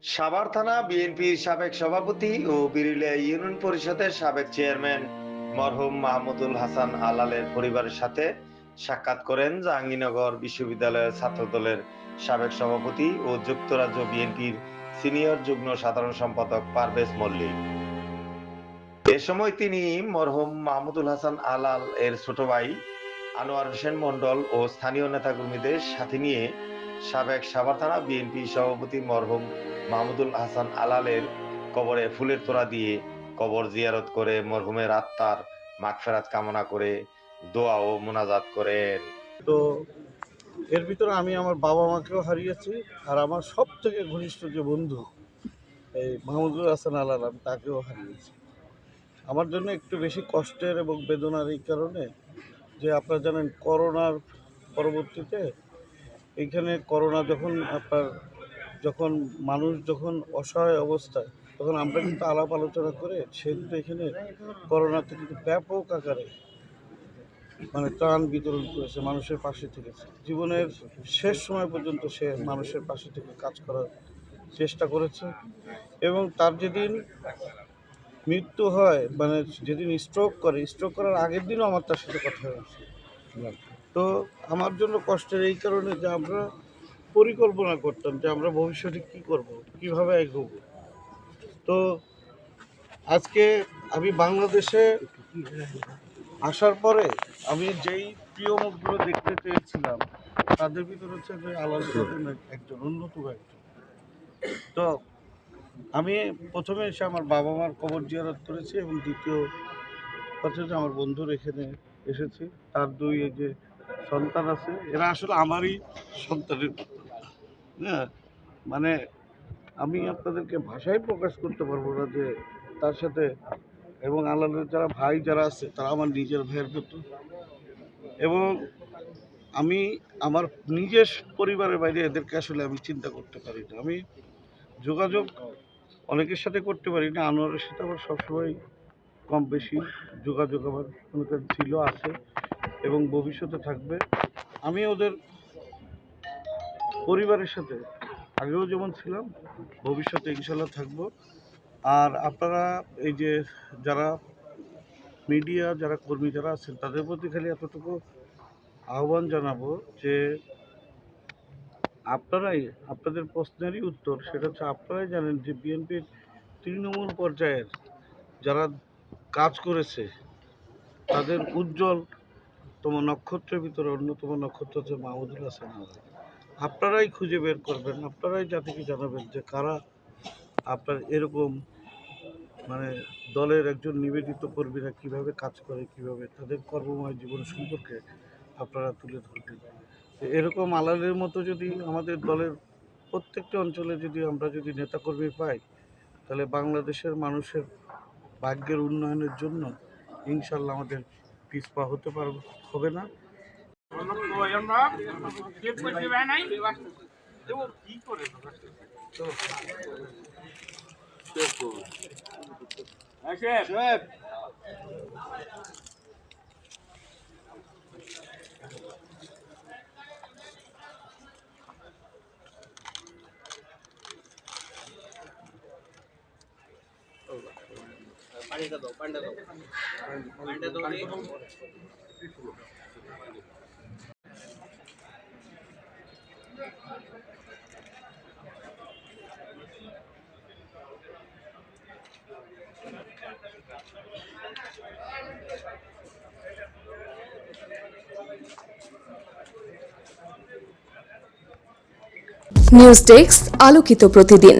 সাভার থানা বিএনপির সাবেক সভাপতি ও বিরুলিয়া ইউনিয়ন পরিষদের সাবেক চেয়ারম্যান মরহুম মাহমুদুল হাসান আলালের পরিবারের সাথে সাক্ষাৎ করেন জাহাঙ্গীরনগর বিশ্ববিদ্যালয়ের ছাত্রদলের সাবেক সভাপতি ও যুক্তরাজ্য বিএনপির সিনিয়র যুগ্ম সাধারণ সম্পাদক পারভেজ মল্লিক। এ সময় তিনি মরহুম মাহমুদুল হাসান আলাল এর ছোট ভাই আনোয়ার হোসেন মন্ডল ও স্থানীয় নেতাকর্মীদের সাথে নিয়ে সাবেক সাভার থানা বিএনপি সভাপতি মরহুম মাহমুদুল হাসান আলালের কবরে ফুলের তোড়া দিয়ে কবর জিয়ারত করে মরহুমের আত্মার মাগফিরাত কামনা করে দোয়া ও মোনাজাত করেন। তো এর ভিতরে আমি আমার বাবা মাকেও হারিয়েছি, আর আমার সব থেকে ঘনিষ্ঠ যে বন্ধু এই মাহমুদুল হাসান আলাল, আমি তাকেও হারিয়েছি। আমার জন্য একটু বেশি কষ্টের এবং বেদনার এই কারণে যে আপনারা জানেন করোনার পরবর্তীতে এইখানে করোনা যখন মানুষ অসহায় অবস্থায়, তখন আমরা কিন্তু আলাপ আলোচনা করে সে কিন্তু এখানে করোনাতে কিন্তু ব্যাপক আকারে ত্রাণ বিতরণ করেছে, মানুষের পাশে থেকেছে। জীবনের শেষ সময় পর্যন্ত সে মানুষের পাশে থেকে কাজ করার চেষ্টা করেছে। এবং তার যেদিন মৃত্যু হয়, যেদিন স্ট্রোক করার আগের দিনও আমার তার সাথে কথা হয়েছে। তো আমার জন্য কষ্টের এই কারণে যে আমরা পরিকল্পনা করতাম যে আমরা ভবিষ্যতে কী করব, কীভাবে এগোবো। তো আজকে আমি বাংলাদেশে আসার পরে আমি যেই প্রিয় মুখগুলো দেখতে চেয়েছিলাম তাদের ভিতরে হচ্ছে যে আলাল একজন অন্যতম একজন। তো আমি প্রথমে এসে আমার বাবা মার কবর জিয়ারত করেছি, এবং দ্বিতীয় কথা যে আমার বন্ধুর এখানে এসেছি, তার দুই এই যে সন্তান আছে, এরা আসলে আমারই সন্তানের মতো। হ্যাঁ, আমি আপনাদেরকে ভাষায় প্রকাশ করতে পারবো না যে তার সাথে, এবং আলালের যারা আছে তারা আমার নিজের ভাইয়ের মতো। এবং আমি আমার নিজের পরিবারের বাইরে এদেরকে আসলে আমি চিন্তা করতে পারি না। আমি যোগাযোগ অনেকের সাথে করতে পারি না, আনোয়ারের সাথে আমার সবসময় কম বেশি যোগাযোগ আমার ছিল, আছে এবং ভবিষ্যতে থাকবে। আমি ওদের পরিবারের সাথে আগেও যেমন ছিলাম, ভবিষ্যতে ইনশাল্লাহ থাকবো। আর আপনারা এই যে যারা মিডিয়া, যারা কর্মী যারা আছেন, তাদের প্রতি খালি এতটুকু আহ্বান জানাবো যে আপনাদের প্রশ্নেরই উত্তর, সেটা হচ্ছে আপনারাই জানেন যে বিএনপির তৃণমূল পর্যায়ের যারা কাজ করেছে তাদের উজ্জ্বলতম নক্ষত্রের ভিতরে অন্যতম নক্ষত্র হচ্ছে মাহমুদুল হাসান আলাল। আপনারাই খুঁজে বের করবেন, আপনারাই জাতিকে জানাবেন যে কারা আপনার এরকম দলের একজন নিবেদিত কর্মীরা কীভাবে কাজ করে, কীভাবে তাদের কর্মময় জীবন সম্পর্কে আপনারা তুলে ধরবেন। এরকম আলালের মতো যদি আমাদের দলের প্রত্যেকটা অঞ্চলে আমরা যদি নেতাকর্মী পাই, তাহলে বাংলাদেশের মানুষের ভাগ্যের উন্নয়নের জন্য ইনশাল্লাহ আমাদের পিছপা হবে না। নিউজ ডেস্ক, আলোকিত প্রতিদিন।